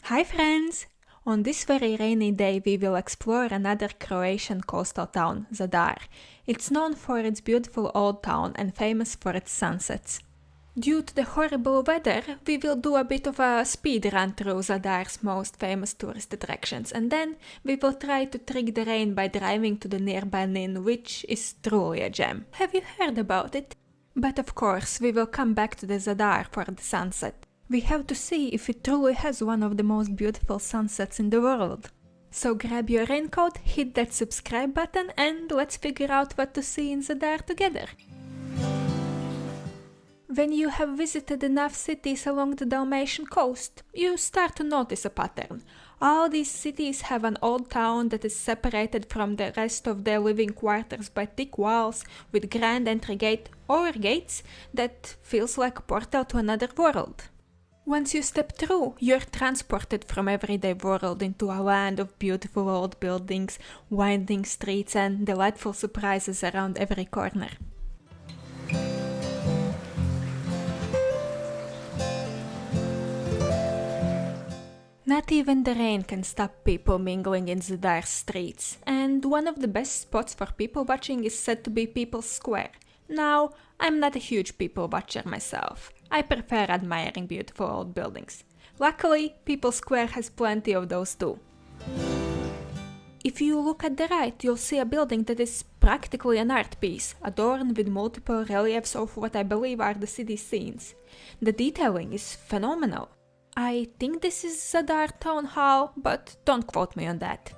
Hi friends! On this very rainy day we will explore another Croatian coastal town, Zadar. It's known for its beautiful old town and famous for its sunsets. Due to the horrible weather, we will do a bit of a speed run through Zadar's most famous tourist attractions, and then we will try to trick the rain by driving to the nearby Nin, which is truly a gem. Have you heard about it? But of course, we will come back to the Zadar for the sunset. We have to see if it truly has one of the most beautiful sunsets in the world. So grab your raincoat, hit that subscribe button, and let's figure out what to see in Zadar together. When you have visited enough cities along the Dalmatian coast, you start to notice a pattern. All these cities have an old town that is separated from the rest of their living quarters by thick walls with grand entry gate or gates that feels like a portal to another world. Once you step through, you're transported from everyday world into a land of beautiful old buildings, winding streets, and delightful surprises around every corner. Not even the rain can stop people mingling in Zadar's streets, and one of the best spots for people watching is said to be People's Square. Now, I'm not a huge people watcher myself. I prefer admiring beautiful old buildings. Luckily, People's Square has plenty of those too. If you look at the right, you'll see a building that is practically an art piece, adorned with multiple reliefs of what I believe are the city scenes. The detailing is phenomenal. I think this is Zadar Town Hall, but don't quote me on that.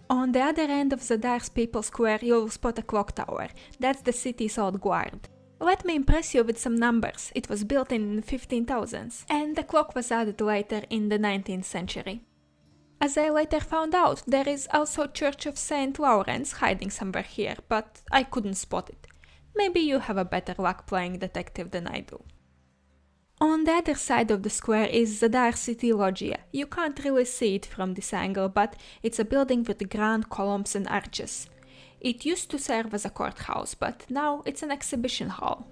On the other end of Zadar's People's Square, you'll spot a clock tower. That's the city's old guard. Let me impress you with some numbers. It was built in 15,000s, and the clock was added later in the 19th century. As I later found out, there is also Church of St. Lawrence hiding somewhere here, but I couldn't spot it. Maybe you have a better luck playing detective than I do. On the other side of the square is Zadar City Loggia. You can't really see it from this angle, but it's a building with grand columns and arches. It used to serve as a courthouse, but now it's an exhibition hall.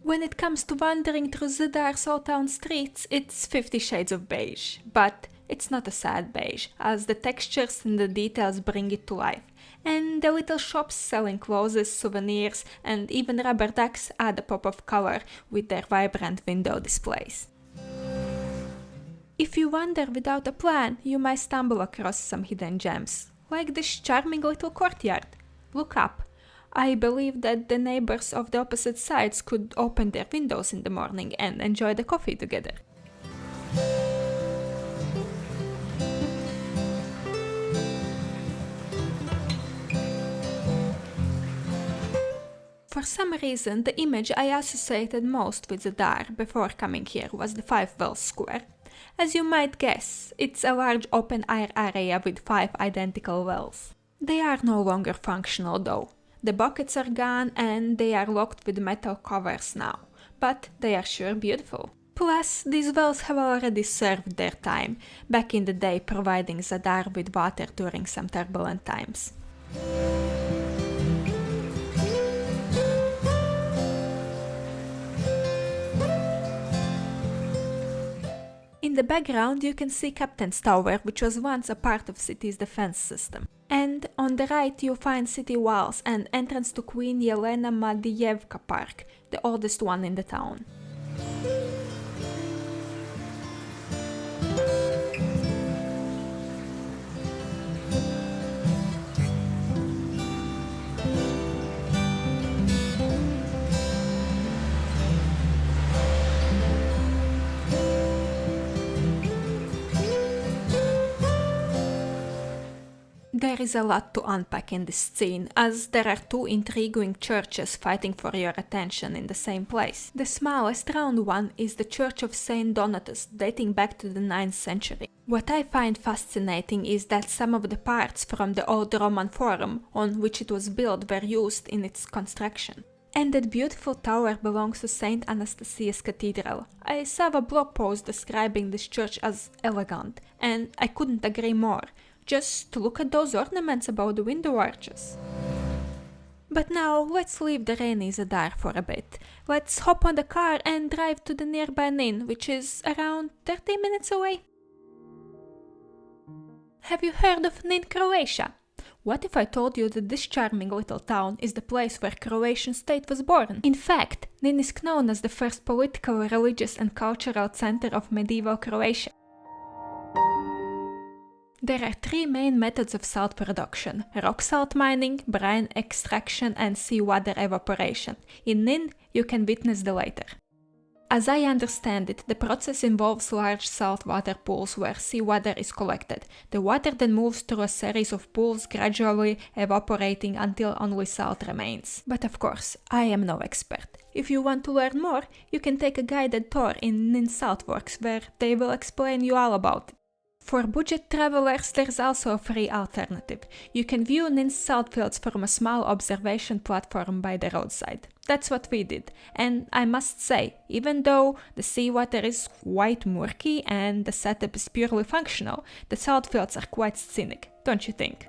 When it comes to wandering through Zadar's old town streets, it's 50 shades of beige. But it's not a sad beige, as the textures and the details bring it to life. And the little shops selling clothes, souvenirs, and even rubber ducks add a pop of color with their vibrant window displays. If you wander without a plan, you might stumble across some hidden gems, like this charming little courtyard. Look up. I believe that the neighbors of the opposite sides could open their windows in the morning and enjoy the coffee together. For some reason, the image I associated most with Zadar before coming here was the Five Wells Square. As you might guess, it's a large open-air area with 5 identical wells. They are no longer functional though. The buckets are gone and they are locked with metal covers now, but they are sure beautiful. Plus, these wells have already served their time, back in the day providing Zadar with water during some turbulent times. In the background you can see Captain's Tower, which was once a part of city's defense system. And on the right you'll find city walls and entrance to Queen Yelena Madijevka Park, the oldest one in the town. There is a lot to unpack in this scene, as there are 2 intriguing churches fighting for your attention in the same place. The smallest round one is the Church of Saint Donatus, dating back to the 9th century. What I find fascinating is that some of the parts from the old Roman Forum on which it was built were used in its construction. And that beautiful tower belongs to St. Anastasia's Cathedral. I saw a blog post describing this church as elegant, and I couldn't agree more. Just look at those ornaments above the window arches. But now let's leave the rainy Zadar for a bit. Let's hop on the car and drive to the nearby Nin, which is around 30 minutes away. Have you heard of Nin, Croatia? What if I told you that this charming little town is the place where Croatian state was born? In fact, Nin is known as the first political, religious and cultural center of medieval Croatia. There are three main methods of salt production: rock salt mining, brine extraction and seawater evaporation. In Nin, you can witness the latter. As I understand it, the process involves large saltwater pools where seawater is collected. The water then moves through a series of pools, gradually evaporating until only salt remains. But of course, I am no expert. If you want to learn more, you can take a guided tour in Nin Saltworks where they will explain you all about it. For budget travelers, there's also a free alternative. You can view Nin's saltfields from a small observation platform by the roadside. That's what we did, and I must say, even though the seawater is quite murky and the setup is purely functional, the saltfields are quite scenic, don't you think?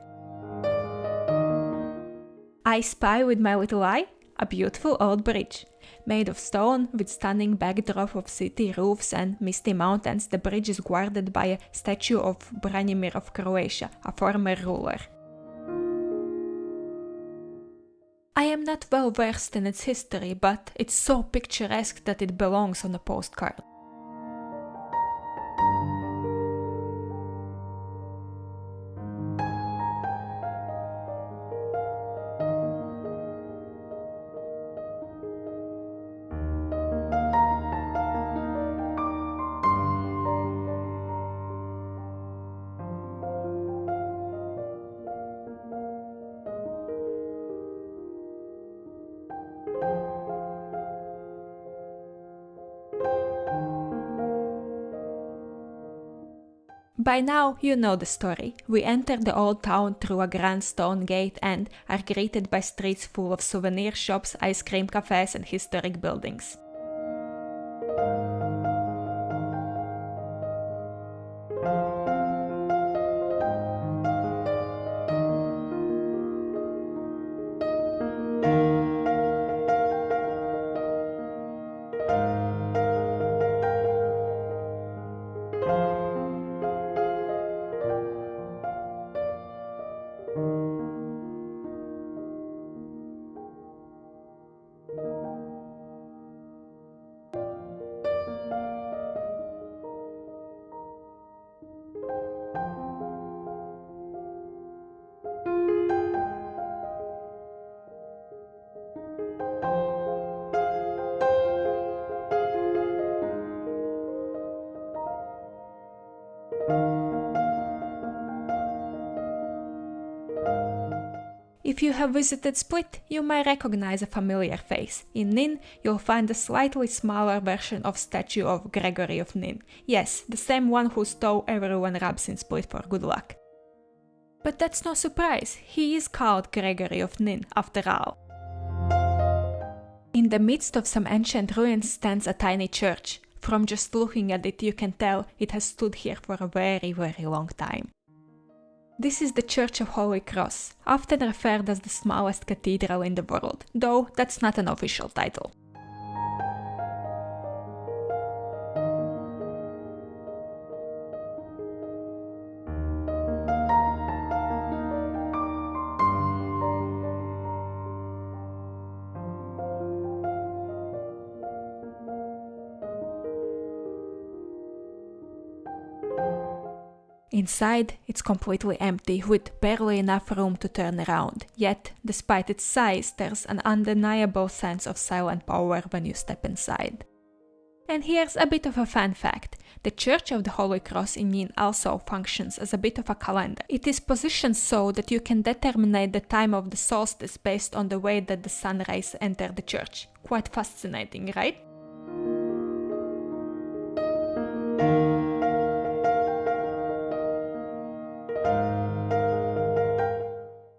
I spy with my little eye a beautiful old bridge. Made of stone, with stunning backdrop of city roofs and misty mountains, the bridge is guarded by a statue of Branimir of Croatia, a former ruler. I am not well versed in its history, but it's so picturesque that it belongs on a postcard. By now, you know the story. We enter the old town through a grand stone gate and are greeted by streets full of souvenir shops, ice cream cafes and historic buildings. If you have visited Split, you might recognize a familiar face. In Nin, you'll find a slightly smaller version of statue of Gregory of Nin. Yes, the same one whose toe everyone rubs in Split for good luck. But that's no surprise, he is called Gregory of Nin after all. In the midst of some ancient ruins stands a tiny church. From just looking at it, you can tell it has stood here for a very, very long time. This is the Church of Holy Cross, often referred as the smallest cathedral in the world, though that's not an official title. Inside, it's completely empty, with barely enough room to turn around. Yet, despite its size, there's an undeniable sense of silent power when you step inside. And here's a bit of a fun fact. The Church of the Holy Cross in Nin also functions as a bit of a calendar. It is positioned so that you can determine the time of the solstice based on the way that the sun rays enter the church. Quite fascinating, right?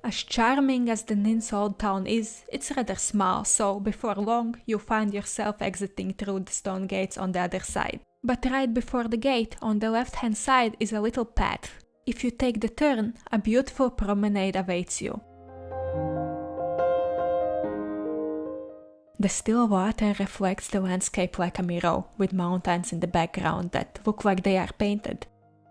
As charming as the Nin's old town is, it's rather small, so before long you'll find yourself exiting through the stone gates on the other side. But right before the gate, on the left-hand side, is a little path. If you take the turn, a beautiful promenade awaits you. The still water reflects the landscape like a mirror, with mountains in the background that look like they are painted.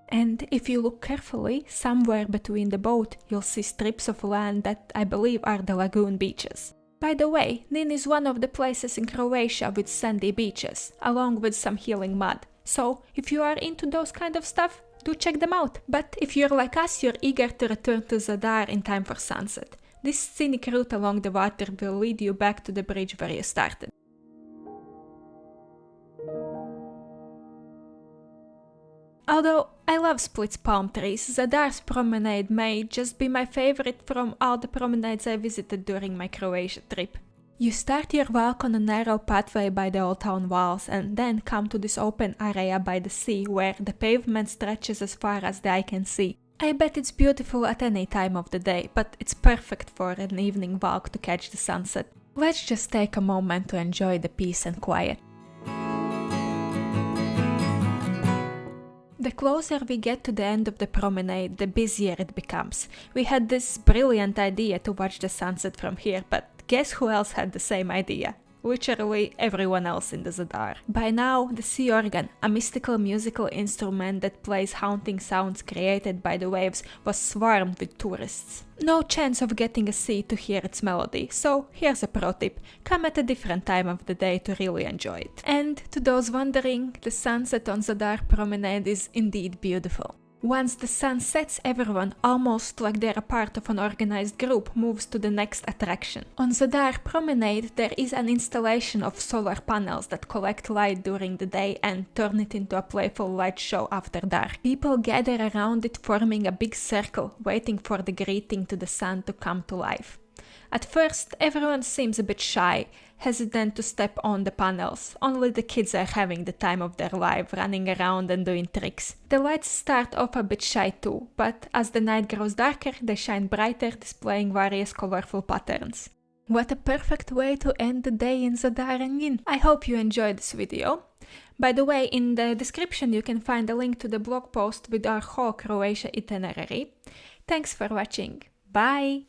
And if you look carefully, somewhere between the boat, you'll see strips of land that I believe are the lagoon beaches. By the way, Nin is one of the places in Croatia with sandy beaches, along with some healing mud. So, if you are into those kind of stuff, do check them out. But if you're like us, you're eager to return to Zadar in time for sunset. This scenic route along the water will lead you back to the bridge where you started. Although I love Split's palm trees, Zadar's promenade may just be my favorite from all the promenades I visited during my Croatia trip. You start your walk on a narrow pathway by the old town walls and then come to this open area by the sea where the pavement stretches as far as the eye can see. I bet it's beautiful at any time of the day, but it's perfect for an evening walk to catch the sunset. Let's just take a moment to enjoy the peace and quiet. The closer we get to the end of the promenade, the busier it becomes. We had this brilliant idea to watch the sunset from here, but guess who else had the same idea? Literally everyone else in the Zadar. By now, the sea organ, a mystical musical instrument that plays haunting sounds created by the waves, was swarmed with tourists. No chance of getting a seat to hear its melody, so here's a pro tip: come at a different time of the day to really enjoy it. And to those wondering, the sunset on Zadar Promenade is indeed beautiful. Once the sun sets, everyone, almost like they're a part of an organized group, moves to the next attraction. On Zadar Promenade, there is an installation of solar panels that collect light during the day and turn it into a playful light show after dark. People gather around it, forming a big circle, waiting for the greeting to the sun to come to life. At first, everyone seems a bit shy, hesitant to step on the panels. Only the kids are having the time of their life, running around and doing tricks. The lights start off a bit shy too, but as the night grows darker, they shine brighter, displaying various colorful patterns. What a perfect way to end the day in Zadar and Nin! I hope you enjoyed this video. By the way, in the description you can find a link to the blog post with our whole Croatia itinerary. Thanks for watching. Bye!